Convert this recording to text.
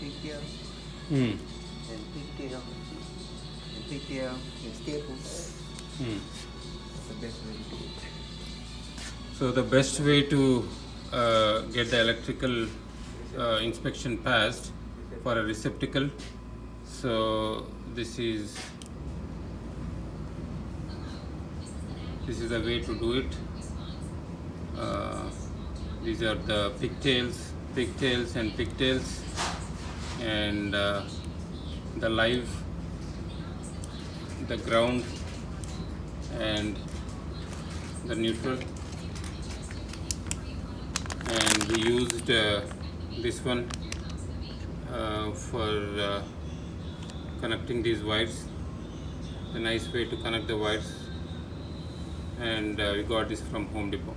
pigtail, Hmm. and pigtail, and pigtail, and staples. Hmm. That's the best way to do it. So the best way to get the electrical inspection passed for a receptacle. So this is the way to do it. Uh, these are the pigtails and pigtails, and the live, the ground, and the neutral. And we used this one for connecting these wires. A nice way to connect the wires, and we got this from Home Depot.